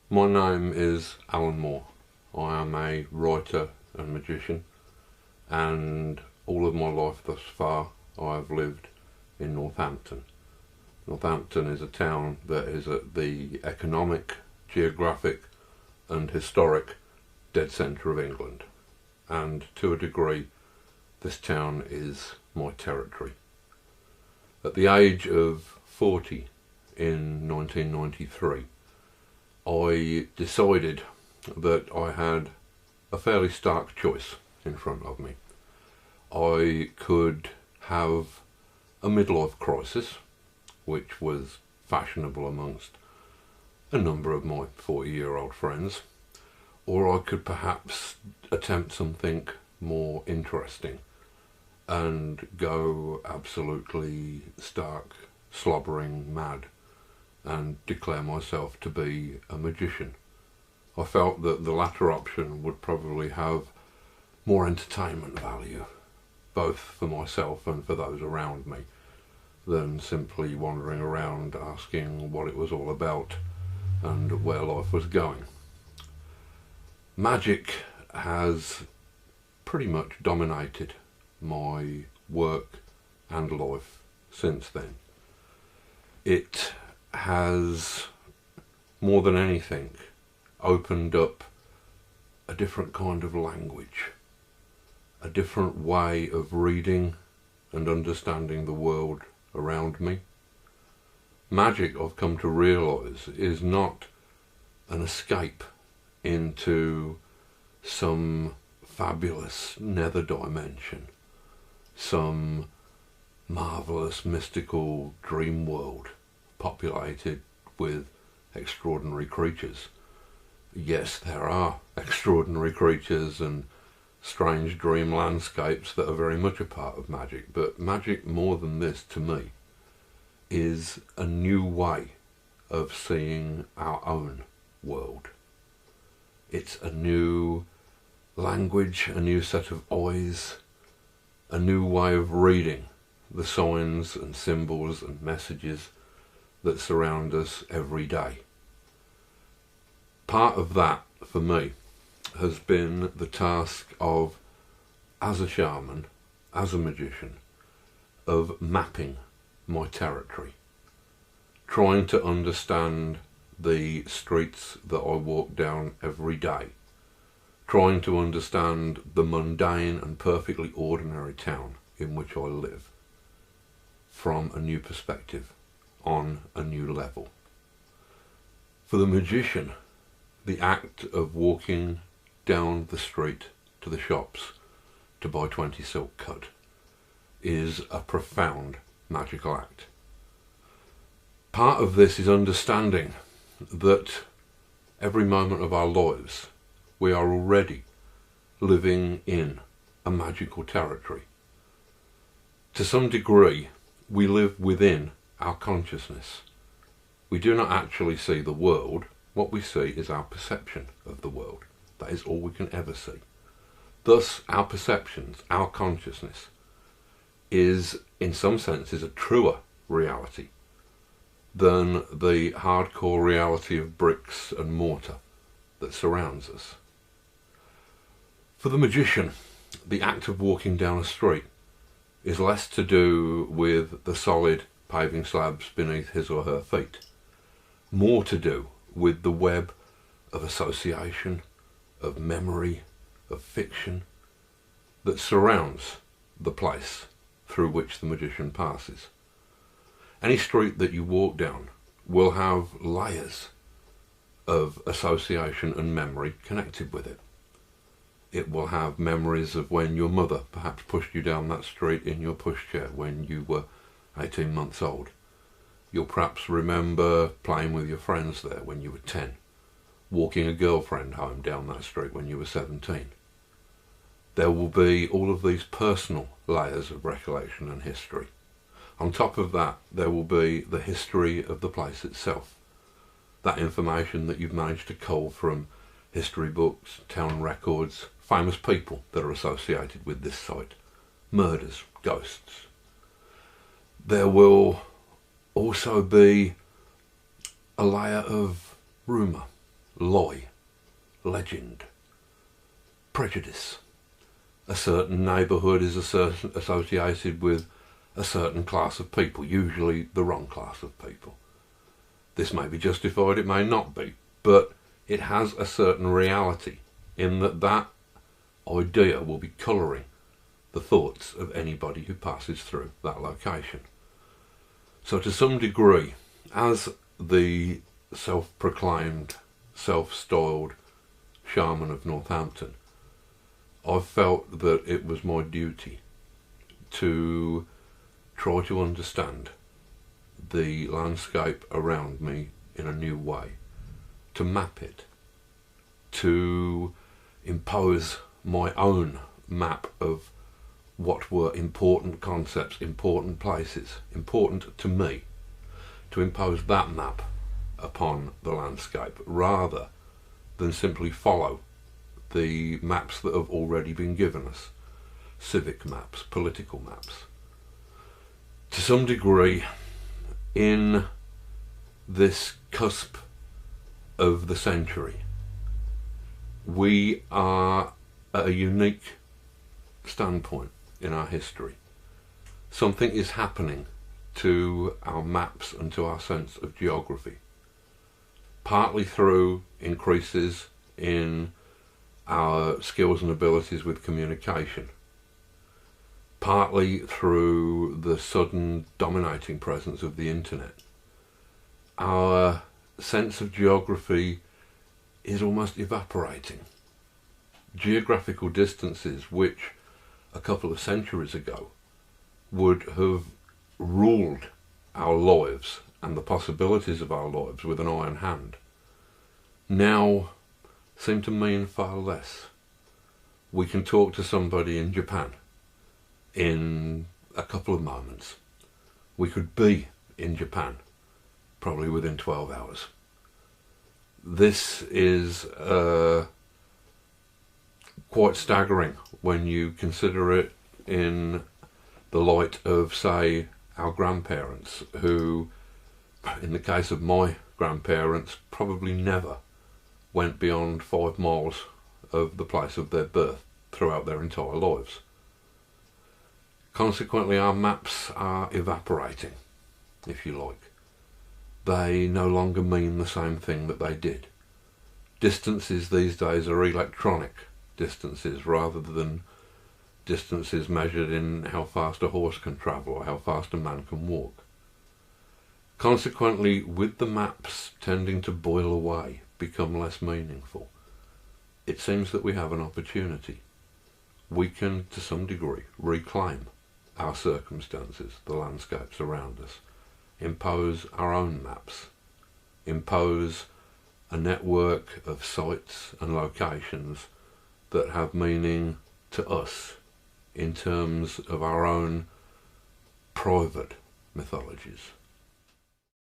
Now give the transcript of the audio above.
My name is Alan Moore. I am a writer and magician, and all of my life thus far I have lived in Northampton. Northampton is a town that is at the economic, geographic and historic dead centre of England, and to a degree this town is my territory. At the age of 40 in 1993, I decided that I had a fairly stark choice in front of me. I could have a midlife crisis, which was fashionable amongst a number of my 40-year-old friends, or I could perhaps attempt something more interesting and go absolutely stark, slobbering mad and declare myself to be a magician. I felt that the latter option would probably have more entertainment value, both for myself and for those around me, than simply wandering around asking what it was all about and where life was going. Magic has pretty much dominated my work and life since then. It has, more than anything, opened up a different kind of language, a different way of reading and understanding the world around me. Magic, I've come to realise, is not an escape into some fabulous nether dimension, some marvellous mystical dream world populated with extraordinary creatures. Yes, there are extraordinary creatures and strange dream landscapes that are very much a part of magic, but magic, more than this to me, is a new way of seeing our own world. It's a new language, a new set of eyes, a new way of reading the signs and symbols and messages that surround us every day. Part of that, for me, has been the task of, as a shaman, as a magician, of mapping my territory, trying to understand the streets that I walk down every day, trying to understand the mundane and perfectly ordinary town in which I live from a new perspective, on a new level. For the magician, the act of walking down the street to the shops to buy 20 silk cut is a profound magical act. Part of this is understanding that every moment of our lives we are already living in a magical territory. To some degree, we live within our consciousness. We do not actually see the world. What we see is our perception of the world. That is all we can ever see. Thus, our perceptions, our consciousness, is in some senses a truer reality than the hardcore reality of bricks and mortar that surrounds us. For the magician, the act of walking down a street is less to do with the solid paving slabs beneath his or her feet, more to do with the web of association, of memory, of fiction that surrounds the place through which the magician passes. Any street that you walk down will have layers of association and memory connected with it. It will have memories of when your mother perhaps pushed you down that street in your pushchair when you were 18 months old. You'll perhaps remember playing with your friends there when you were 10, walking a girlfriend home down that street when you were 17. There will be all of these personal layers of recollection and history. On top of that, there will be the history of the place itself. That information that you've managed to cull from history books, town records, famous people that are associated with this site, murders, ghosts. There will also be a layer of rumour, lie, legend, prejudice. A certain neighbourhood is associated with a certain class of people, usually the wrong class of people. This may be justified, it may not be, but it has a certain reality in that idea will be colouring the thoughts of anybody who passes through that location. So to some degree, as the self-proclaimed, self-styled shaman of Northampton, I've felt that it was my duty to try to understand the landscape around me in a new way, to map it, to impose my own map of what were important concepts, important places, important to me, to impose that map upon the landscape rather than simply follow the maps that have already been given us, civic maps, political maps. To some degree, in this cusp of the century, we are at a unique standpoint in our history. Something is happening to our maps and to our sense of geography, partly through increases in our skills and abilities with communication, partly through the sudden dominating presence of the internet. Our sense of geography is almost evaporating. Geographical distances which a couple of centuries ago would have ruled our lives and the possibilities of our lives with an iron hand now seem to mean far less. We can talk to somebody in Japan in a couple of moments. We could be in Japan probably within 12 hours. This is quite staggering when you consider it in the light of, say, our grandparents, who, in the case of my grandparents, probably never went beyond 5 miles of the place of their birth throughout their entire lives. Consequently, our maps are evaporating, if you like. They no longer mean the same thing that they did. Distances these days are electronic distances rather than distances measured in how fast a horse can travel or how fast a man can walk. Consequently, with the maps tending to boil away, become less meaningful, it seems that we have an opportunity. We can, to some degree, reclaim our circumstances, the landscapes around us, impose our own maps, impose a network of sites and locations that have meaning to us in terms of our own private mythologies.